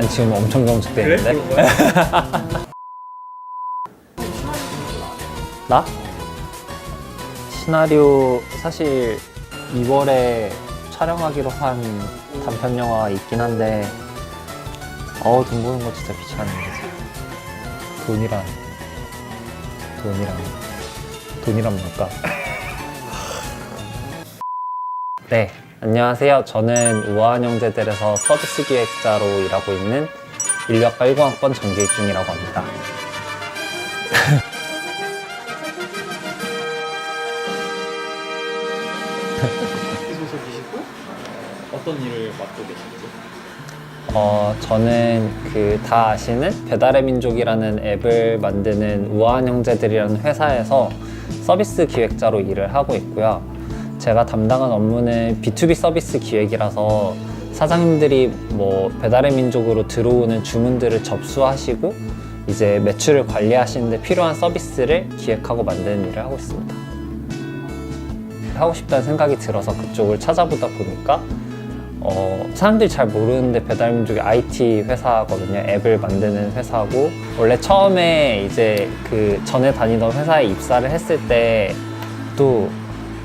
난 지금 엄청 경직되는데? 그래? 나? 시나리오 사실 2월에 촬영하기로 한 단편 영화가 있긴 한데 돈 버는 거 진짜 귀찮은데 돈이란 뭘까? 네, 안녕하세요. 저는 우아한 형제들에서 서비스 기획자로 일하고 있는 인류학과 10학번 정기일중이라고 합니다. 소속이시고 어떤 일을 맡고 계신지? 저는 다 아시는 배달의 민족이라는 앱을 만드는 우아한 형제들이라는 회사에서 서비스 기획자로 일을 하고 있고요. 제가 담당한 업무는 B2B 서비스 기획이라서 사장님들이 뭐 배달의 민족으로 들어오는 주문들을 접수하시고 이제 매출을 관리하시는데 필요한 서비스를 기획하고 만드는 일을 하고 있습니다. 하고 싶다는 생각이 들어서 그쪽을 찾아보다 보니까 사람들이 잘 모르는데 배달민족이 IT 회사거든요. 앱을 만드는 회사고, 원래 처음에 이제 전에 다니던 회사에 입사를 했을 때도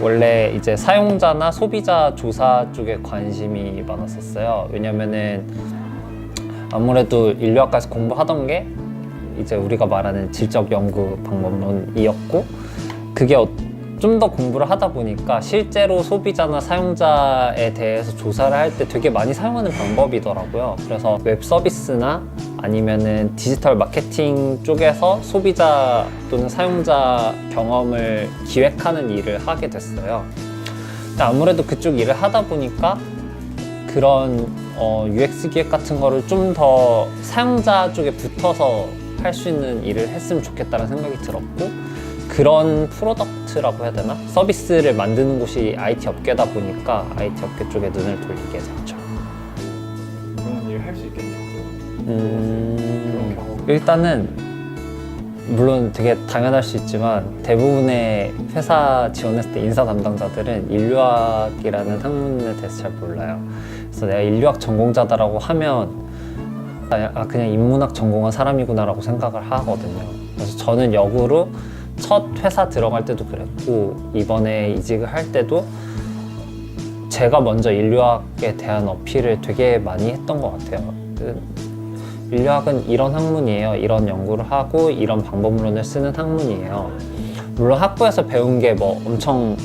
원래 이제 사용자나 소비자 조사 쪽에 관심이 많았었어요. 왜냐면은 아무래도 인류학과에서 공부하던 게 이제 우리가 말하는 질적 연구 방법론이었고, 그게 좀 더 공부를 하다 보니까 실제로 소비자나 사용자에 대해서 조사를 할 때 되게 많이 사용하는 방법이더라고요. 그래서 웹 서비스나 아니면은 디지털 마케팅 쪽에서 소비자 또는 사용자 경험을 기획하는 일을 하게 됐어요. 근데 아무래도 그쪽 일을 하다 보니까 그런 UX 기획 같은 거를 좀 더 사용자 쪽에 붙어서 할 수 있는 일을 했으면 좋겠다는 생각이 들었고, 그런 프로덕트라고 해야 되나? 서비스를 만드는 곳이 IT 업계다 보니까 IT 업계 쪽에 눈을 돌리게 됐죠. 그런 일을 할 수 있겠냐고. 일단은 물론 되게 당연할 수 있지만 대부분의 회사 지원했을 때 인사 담당자들은 인류학이라는 학문에 대해서 잘 몰라요. 그래서 내가 인류학 전공자다라고 하면 그냥 인문학 전공한 사람이구나 라고 생각을 하거든요. 그래서 저는 역으로 첫 회사 들어갈 때도 그랬고, 이번에 이직을 할 때도 제가 먼저 인류학에 대한 어필을 되게 많이 했던 것 같아요. 인류학은 이런 학문이에요. 이런 연구를 하고 이런 방법론을 쓰는 학문이에요. 물론 학부에서 배운 게 뭐 엄청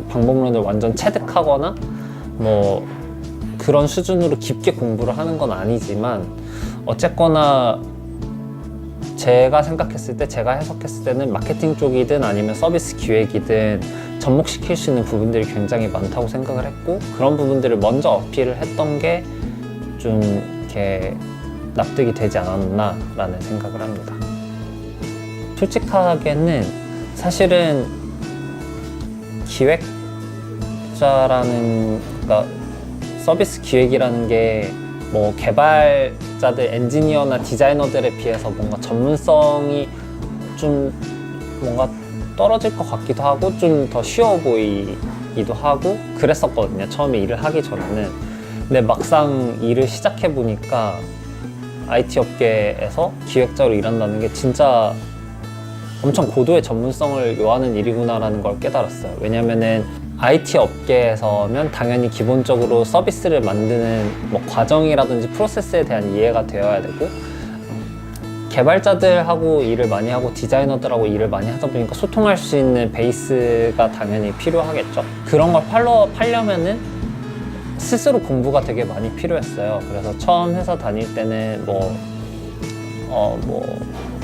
방법론을 완전 체득하거나 뭐 그런 수준으로 깊게 공부를 하는 건 아니지만, 어쨌거나 제가 생각했을 때, 제가 해석했을 때는 마케팅 쪽이든 아니면 서비스 기획이든 접목시킬 수 있는 부분들이 굉장히 많다고 생각을 했고, 그런 부분들을 먼저 어필을 했던 게 좀 이렇게 납득이 되지 않았나라는 생각을 합니다. 솔직하게는 사실은 기획자라는, 그러니까 서비스 기획이라는 게 뭐 개발자들, 엔지니어나 디자이너들에 비해서 뭔가 전문성이 좀 뭔가 떨어질 것 같기도 하고 좀 더 쉬워 보이기도 하고 그랬었거든요, 처음에 일을 하기 전에는. 근데 막상 일을 시작해 보니까 IT 업계에서 기획자로 일한다는 게 진짜 엄청 고도의 전문성을 요하는 일이구나라는 걸 깨달았어요. 왜냐면은 IT 업계에서면 당연히 기본적으로 서비스를 만드는 뭐 과정이라든지 프로세스에 대한 이해가 되어야 되고, 개발자들하고 일을 많이 하고 디자이너들하고 일을 많이 하다 보니까 소통할 수 있는 베이스가 당연히 필요하겠죠. 그런 걸 팔려면은 스스로 공부가 되게 많이 필요했어요. 그래서 처음 회사 다닐 때는 뭐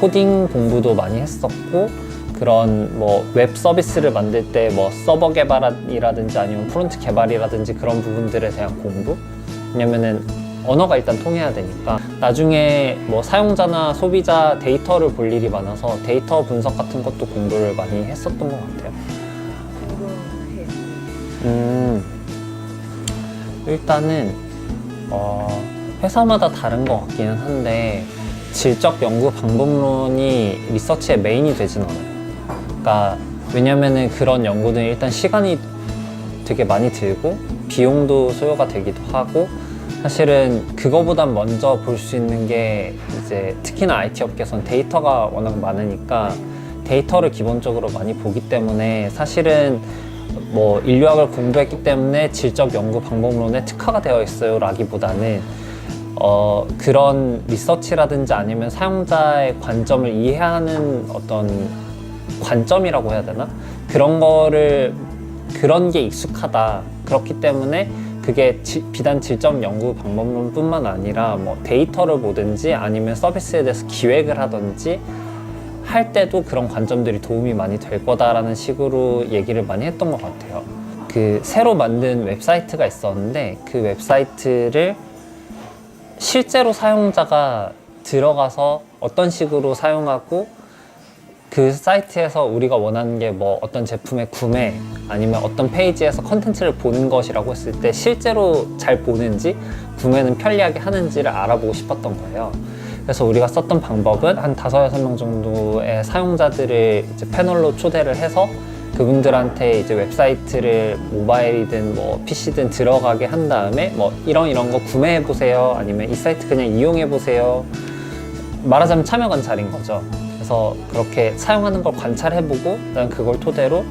코딩 공부도 많이 했었고, 그런 뭐 웹 서비스를 만들 때 뭐 서버 개발이라든지 아니면 프론트 개발이라든지 그런 부분들에 대한 공부? 왜냐면은 언어가 일단 통해야 되니까. 나중에 뭐 사용자나 소비자 데이터를 볼 일이 많아서 데이터 분석 같은 것도 공부를 많이 했었던 것 같아요. 일단은 회사마다 다른 것 같기는 한데, 질적 연구 방법론이 리서치의 메인이 되진 않아요. 그러니까 왜냐면은 그런 연구는 일단 시간이 되게 많이 들고 비용도 소요가 되기도 하고, 사실은 그거보단 먼저 볼 수 있는 게 이제 특히나 IT 업계에선 데이터가 워낙 많으니까 데이터를 기본적으로 많이 보기 때문에 사실은 뭐 인류학을 공부했기 때문에 질적 연구 방법론에 특화가 되어 있어요 라기보다는 그런 리서치라든지 아니면 사용자의 관점을 이해하는 어떤 관점이라고 해야 되나? 그런 게 익숙하다. 그렇기 때문에 그게 비단 질적 연구 방법론 뿐만 아니라 뭐 데이터를 보든지 아니면 서비스에 대해서 기획을 하든지 할 때도 그런 관점들이 도움이 많이 될 거다라는 식으로 얘기를 많이 했던 것 같아요. 그 새로 만든 웹사이트가 있었는데 그 웹사이트를 실제로 사용자가 들어가서 어떤 식으로 사용하고 그 사이트에서 우리가 원하는 게 뭐 어떤 제품의 구매 아니면 어떤 페이지에서 컨텐츠를 보는 것이라고 했을 때 실제로 잘 보는지 구매는 편리하게 하는지를 알아보고 싶었던 거예요. 그래서 우리가 썼던 방법은 한 5-6명 정도의 사용자들을 이제 패널로 초대를 해서 그분들한테 이제 웹사이트를 모바일이든 뭐 PC든 들어가게 한 다음에 뭐 이런 거 구매해 보세요 아니면 이 사이트 그냥 이용해 보세요. 말하자면 참여 관찰인 거죠. 그래서 그렇게 사용하는 걸 관찰해보고 그다음 그걸 토대로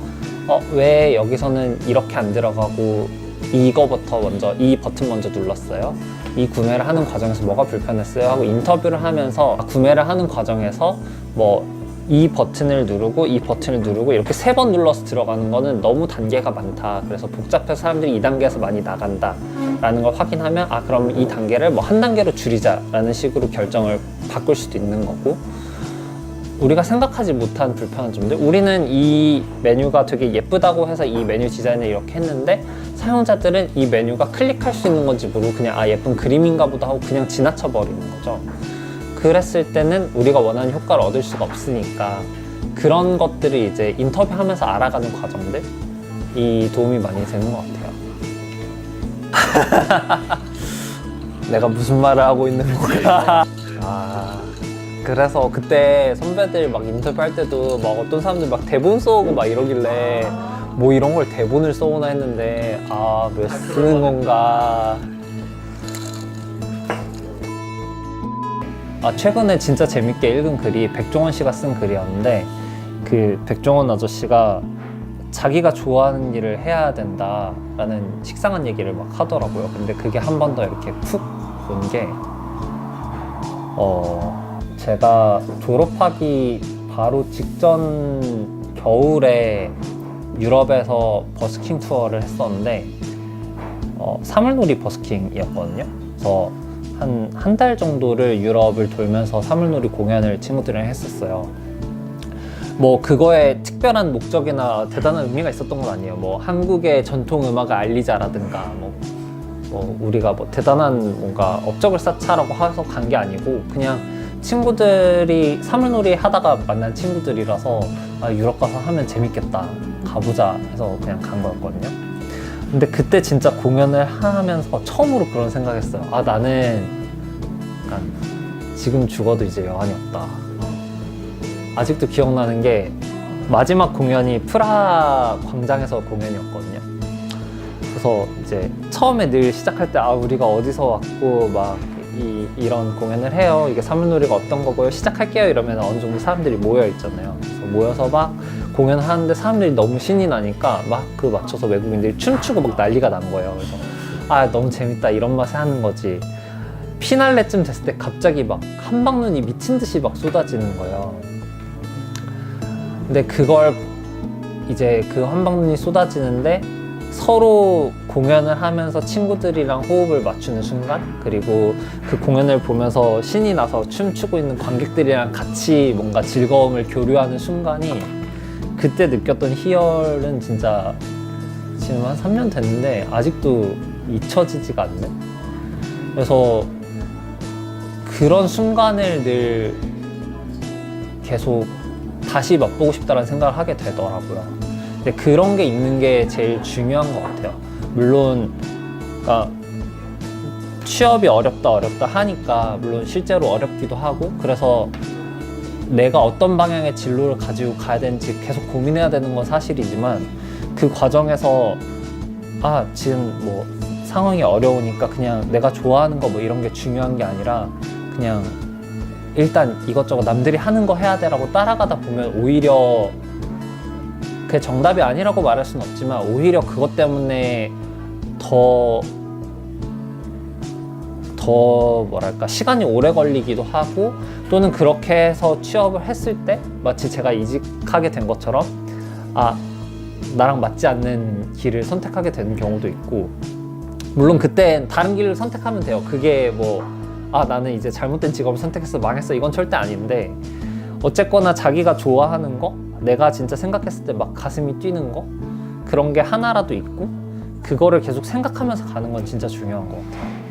왜 여기서는 이렇게 안 들어가고 이거부터 먼저 이 버튼 먼저 눌렀어요. 이 구매를 하는 과정에서 뭐가 불편했어요 하고 인터뷰를 하면서 구매를 하는 과정에서 뭐 이 버튼을 누르고 이 버튼을 누르고 이렇게 3번 눌러서 들어가는 거는 너무 단계가 많다. 그래서 복잡해서 사람들이 이 단계에서 많이 나간다 라는 걸 확인하면 그럼 이 단계를 뭐 한 단계로 줄이자 라는 식으로 결정을 바꿀 수도 있는 거고, 우리가 생각하지 못한 불편한 점들, 우리는 이 메뉴가 되게 예쁘다고 해서 이 메뉴 디자인을 이렇게 했는데 사용자들은 이 메뉴가 클릭할 수 있는 건지 모르고 그냥 예쁜 그림인가 보다 하고 그냥 지나쳐 버리는 거죠. 그랬을 때는 우리가 원하는 효과를 얻을 수가 없으니까 그런 것들을 이제 인터뷰하면서 알아가는 과정들이 도움이 많이 되는 것 같아요. 내가 무슨 말을 하고 있는 건가? 그래서 그때 선배들 막 인터뷰할 때도 막 어떤 사람들 막 대본 써오고 막 이러길래 뭐 이런 걸 대본을 써오나 했는데 왜 쓰는 건가. 최근에 진짜 재밌게 읽은 글이 백종원 씨가 쓴 글이었는데, 그 백종원 아저씨가 자기가 좋아하는 일을 해야 된다라는 식상한 얘기를 막 하더라고요. 근데 그게 한 번 더 이렇게 푹 온 게 제가 졸업하기 바로 직전 겨울에 유럽에서 버스킹 투어를 했었는데 사물놀이 버스킹이었거든요. 그래서 한 달 정도를 유럽을 돌면서 사물놀이 공연을 친구들이랑 했었어요. 뭐 그거에 특별한 목적이나 대단한 의미가 있었던 건 아니에요. 뭐 한국의 전통 음악을 알리자라든가 뭐 우리가 뭐 대단한 뭔가 업적을 쌓자라고 해서 간 게 아니고 그냥 친구들이 사물놀이 하다가 만난 친구들이라서 유럽 가서 하면 재밌겠다, 가보자 해서 그냥 간 거였거든요. 근데 그때 진짜 공연을 하면서 처음으로 그런 생각했어요. 나는 약간 지금 죽어도 이제 여한이 없다. 아직도 기억나는 게 마지막 공연이 프라하 광장에서 공연이었거든요. 그래서 이제 처음에 늘 시작할 때 우리가 어디서 왔고 막 이런 공연을 해요. 이게 사물놀이가 어떤 거고요. 시작할게요. 이러면 어느 정도 사람들이 모여 있잖아요. 그래서 모여서 막 공연하는데 사람들이 너무 신이 나니까 막 그 맞춰서 외국인들이 춤추고 막 난리가 난 거예요. 그래서 너무 재밌다 이런 맛에 하는 거지. 피날레쯤 됐을 때 갑자기 막 한방눈이 미친 듯이 막 쏟아지는 거예요. 근데 그걸 이제 그 한방눈이 쏟아지는데 서로 공연을 하면서 친구들이랑 호흡을 맞추는 순간, 그리고 그 공연을 보면서 신이 나서 춤추고 있는 관객들이랑 같이 뭔가 즐거움을 교류하는 순간이, 그때 느꼈던 희열은 진짜 지금 한 3년 됐는데 아직도 잊혀지지가 않네. 그래서 그런 순간을 늘 계속 다시 맛보고 싶다는 생각을 하게 되더라고요. 근데 그런 게 있는 게 제일 중요한 것 같아요. 물론 그러니까 취업이 어렵다 하니까 물론 실제로 어렵기도 하고, 그래서 내가 어떤 방향의 진로를 가지고 가야 되는지 계속 고민해야 되는 건 사실이지만, 그 과정에서 지금 뭐 상황이 어려우니까 그냥 내가 좋아하는 거 뭐 이런 게 중요한 게 아니라 그냥 일단 이것저것 남들이 하는 거 해야 돼라고 따라가다 보면 오히려 그게 정답이 아니라고 말할 수는 없지만 오히려 그것 때문에 더 뭐랄까 시간이 오래 걸리기도 하고 또는 그렇게 해서 취업을 했을 때 마치 제가 이직하게 된 것처럼 아 나랑 맞지 않는 길을 선택하게 되는 경우도 있고 물론 그때 다른 길을 선택하면 돼요. 그게 뭐 아 나는 이제 잘못된 직업을 선택해서 망했어 이건 절대 아닌데 어쨌거나 자기가 좋아하는 거 내가 진짜 생각했을 때 막 가슴이 뛰는 거 그런 게 하나라도 있고 그거를 계속 생각하면서 가는 건 진짜 중요한 것 같아요.